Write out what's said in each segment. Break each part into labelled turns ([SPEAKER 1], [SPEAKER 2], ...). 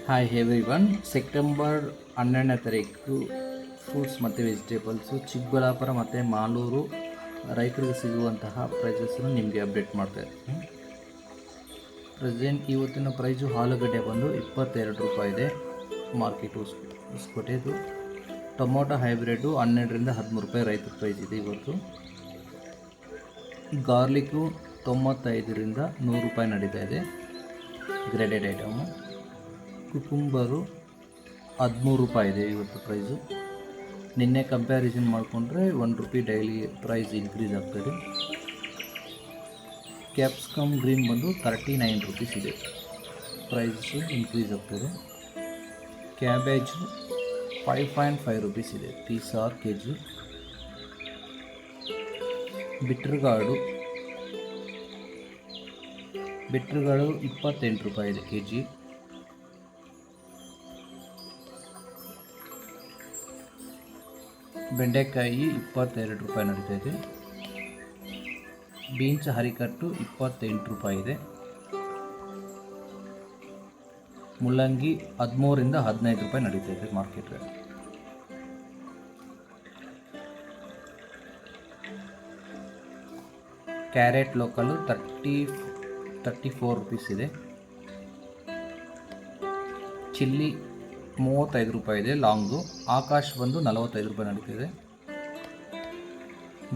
[SPEAKER 1] Hi everyone. September 12ನೇ ತಾರೀಕು fruits ಮತ್ತು vegetables Chikkaballapur ಮತ್ತು ಮಾಲೂರು ರೈತರಿಗೆ ಸಿಗುವಂತಹ ಪ್ರೈಸಸ್ಸನ್ನು ನಿಮಗೆ ಅಪ್ಡೇಟ್ ಮಾಡ್ತಾ ಇರ್ತೀನಿ. ಪ್ರೆಸೆಂಟ್ ಇವತ್ತಿನ ಪ್ರೈಸು ಆಲೂಗಡ್ಡೆ ಬಂದು 22 ರೂಪಾಯಿ ಇದೆ ಮಾರ್ಕೆಟ್ ಹೊಸಕೋಟೆದು. ಟೊಮೊಟೊ ಹೈಬ್ರಿಡ್ಡು 12ರಿಂದ 13 ರೂಪಾಯಿ ರೈತರ ಪ್ರೈಸ್ ಇದೆ ಇವತ್ತು. ಗಾರ್ಲಿಕ್ಕು 95ರಿಂದ 100 ರೂಪಾಯಿ ನಡೀತಾ ಇದೆ, ಗ್ರೇಡೆಡ್ ಐಟಮು. ಕುಕುಂಬರು 13 ರೂಪಾಯಿ ಇದೆ ಇವತ್ತು ಪ್ರೈಸು. ನಿನ್ನೆ ಕಂಪ್ಯಾರಿಸನ್ ಮಾಡಿಕೊಂಡ್ರೆ 1 ರೂಪಾಯಿ ಡೈಲಿ ಪ್ರೈಸ್ ಇನ್ಕ್ರೀಸ್ ಆಗ್ತದೆ. ಕ್ಯಾಪ್ಸಿಕಮ್ ಗ್ರೀನ್ ಬಂದು 39 ರೂಪೀಸ್ ಇದೆ, ಪ್ರೈಸು ಇನ್ಕ್ರೀಸ್ ಆಗ್ತದೆ. ಕ್ಯಾಬೇಜು 5.5 ರೂಪೀಸ್ ಇದೆ ಪೀಸ್ ಆರ್ ಕೆ ಜಿ. ಬಿಟ್ರುಗಾಡು 28 ರೂಪಾಯಿ ಇದೆ ಕೆ ಜಿ. ಬೆಂಡೆಕಾಯಿ 22 ರೂಪಾಯಿ ನಡೀತಾ ಇದೆ. ಬೀನ್ಸ್ ಹರಿಕಟ್ಟು 28 ರೂಪಾಯಿ ಇದೆ. ಮುಲ್ಲಂಗಿ 13ರಿಂದ 15 ರೂಪಾಯಿ ನಡೀತಾ ಇದೆ market rate. Carrot local 34 rupees ಇದೆ. ಚಿಲ್ಲಿ 35 ರೂಪಾಯಿ ಇದೆ ಲಾಂಗು. ಆಕಾಶ್ ಬಂದು 45 ರೂಪಾಯಿ ನಡೀತಿದೆ.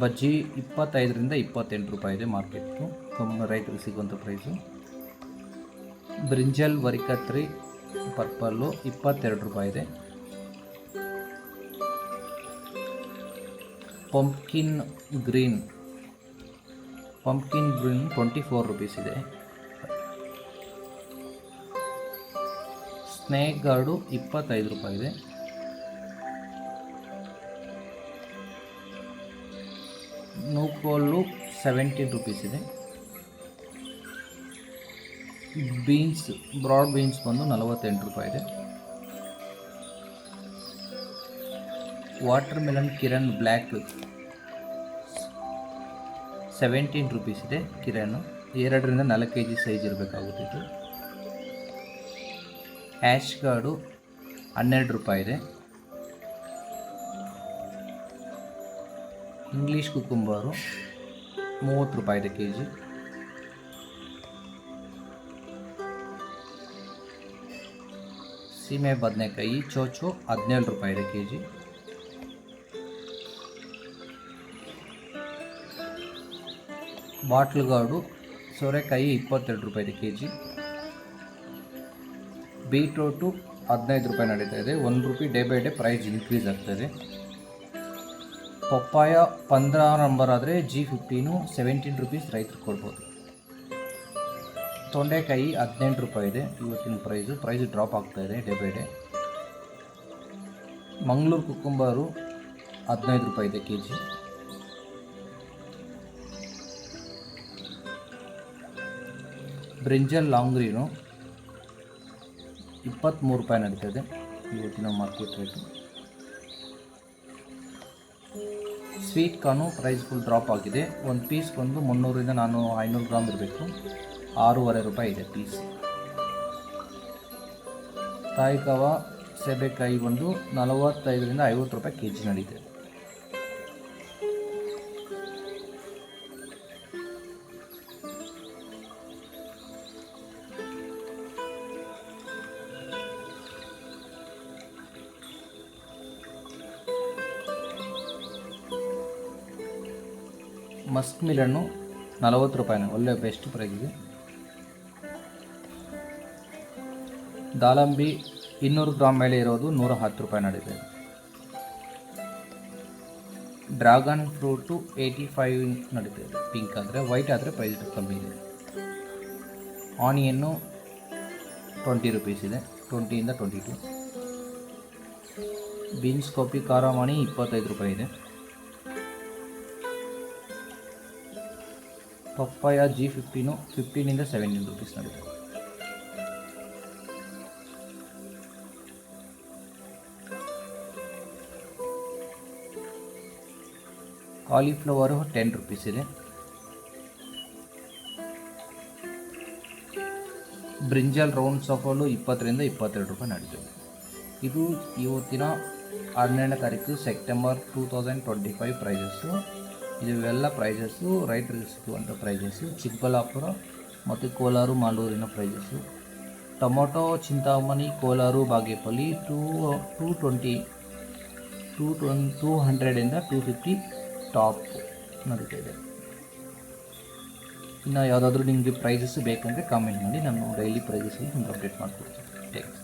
[SPEAKER 1] ಬಜ್ಜಿ 25ರಿಂದ 28 ರೂಪಾಯಿ ಇದೆ ಮಾರ್ಕೆಟು, ರೈತರಿಗೆ ಸಿಗುವಂಥ ಪ್ರೈಸು. ಬ್ರಿಂಜಲ್ ವರಿಕತ್ರಿ ಪರ್ಪಲ್ಲು 22 ರೂಪಾಯಿ ಇದೆ. ಪಂಪ್ಕಿನ್ ಗ್ರೀನ್ 24 ರೂಪೀಸ್ ಇದೆ. ಸ್ನೇಕ್ ಗಾರ್ಡು 25 ರೂಪಾಯಿ ಇದೆ. ನೂಕೋಲು 17 ರೂಪೀಸ್ ಇದೆ. ಬೀನ್ಸ್ ಬ್ರಾಡ್ ಬೀನ್ಸ್ ಬಂದು 48 ರೂಪಾಯಿ ಇದೆ. Watermelon Kiran black 17 rupees ಇದೆ ಕಿರಣ್. 2ರಿಂದ 4 kg ಸೈಜ್ ಇರಬೇಕಾಗುತ್ತಿತ್ತು. ಆ್ಯಶ್ ಗಾರ್ಡು 12 ರೂಪಾಯಿ ಇದೆ. ಇಂಗ್ಲೀಷ್ ಕುಕುಂಬರು 30 ರೂಪಾಯಿ ಇದೆ ಕೆ ಜಿ. ಸೀಮೆ ಬದನೆಕಾಯಿ ಚೋಚೋ 17 ರೂಪಾಯಿ ಇದೆ ಕೆ ಜಿ. ಬಾಟ್ಲ್ ಗಾರ್ಡು ಸೋರೆಕಾಯಿ 22 ರೂಪಾಯಿ ಇದೆ ಕೆ ಜಿ. ಬೀಟ್ರೋಟು 15 ರೂಪಾಯಿ ನಡೀತಾ ಇದೆ. 1 ರೂಪಾಯಿ day by day price increase ಆಗ್ತಾಯಿದೆ. ಪಪ್ಪಾಯ 15 ನಂಬರ್ ಆದರೆ G15 17 ರೂಪೀಸ್ ರೈತರು ಕೊಡ್ಬೋದು. ತೊಂಡೆಕಾಯಿ 18 ರೂಪಾಯಿ ಇದೆ ಇವತ್ತಿನ ಪ್ರೈಸು ಡ್ರಾಪ್ ಆಗ್ತಾಯಿದೆ day by day. Mangaluru cucumber 15 ರೂಪಾಯಿ ಇದೆ K G. Brinjal long green 23 ರೂಪಾಯಿ ನಡೀತದೆ ಇವತ್ತಿನ market rate. Sweet corn price full drop ಆಗಿದೆ. ಒಂದು ಪೀಸ್ ಬಂದು 300ರಿಂದ 500 ಗ್ರಾಮ್ ಇರಬೇಕು, 6.5 ರೂಪಾಯಿ ಇದೆ ಪೀಸ್. ತಾಯಿಕಾವ ಸೆಬೆಕಾಯಿ ಬಂದು 45ರಿಂದ 50 ರೂಪಾಯಿ ಕೆ ಜಿ ನಡೀತದೆ. ಮಸ್ಕ್ ಮಿಲನ್ನು 40 ರೂಪಾಯಿನ ಒಳ್ಳೆ ಬೆಸ್ಟ್ ಪ್ರೈಸ್ ಇದೆ. ದಾಳಂಬಿ 200 ಗ್ರಾಮ್ ಮೇಲೆ ಇರೋದು 110 ರೂಪಾಯಿ ನಡೀತಿದೆ. ಡ್ರ್ಯಾಗನ್ ಫ್ರೂಟು 85 ನಡೀತಿದೆ, ಪಿಂಕ್ ಆದರೆ. ವೈಟ್ ಆದರೆ ಪ್ರೈಸ್ ಕಮ್ಮಿ ಇದೆ. ಆನಿಯನ್ನು 20 ರೂಪೀಸ್ ಇದೆ, 20ರಿಂದ 22. ಬೀನ್ಸ್ ಕಾಪಿ ಖಾರಮಾಣಿ 25 ರೂಪಾಯಿ ಇದೆ. ಪಪ್ಪಾಯ G15 15ರಿಂದ 17 ರೂಪೀಸ್ ನಡೀತದೆ. ಕಾಲಿಫ್ಲವರು 10 ರೂಪೀಸ್ ಇದೆ. ಬ್ರಿಂಜಲ್ ರೌಂಡ್ ಸಫಲು 20ರಿಂದ 22 ರೂಪಾಯಿ ನಡೀತಿದೆ. ಇದು ಇವತ್ತಿನ 12ನೇ ತಾರೀಕು ಸೆಪ್ಟೆಂಬರ್ 2025 ಪ್ರೈಸಸ್ಸು. ಇವೆಲ್ಲ ಪ್ರೈಸಸ್ಸು ರೈತರಿಗೆ ಸಿಗುವಂಥ ಪ್ರೈಸಸ್ಸು. ಚಿಕ್ಕಬಳ್ಳಾಪುರ ಮತ್ತು ಕೋಲಾರ ಮಾಲೂರಿನ ಪ್ರೈಸಸ್ಸು. ಟೊಮೊಟೊ ಚಿಂತಾಮಣಿ ಕೋಲಾರ ಬಾಗೇಪಲ್ಲಿ 200ರಿಂದ 250 ಟಾಪ್ ನಡೀತಾಯಿದೆ. ಇನ್ನು ಯಾವುದಾದ್ರೂ ನಿಮಗೆ ಪ್ರೈಸಸ್ ಬೇಕಂದರೆ ಕಾಮೆಂಟ್ ಮಾಡಿ, ನಾನು ಡೈಲಿ ಪ್ರೈಸಸ್ಸಲ್ಲಿ ನಿಮ್ಗೆ ಅಪ್ಡೇಟ್ ಮಾಡಿಕೊಡ್ತೀನಿ. ಥ್ಯಾಂಕ್ಸ್.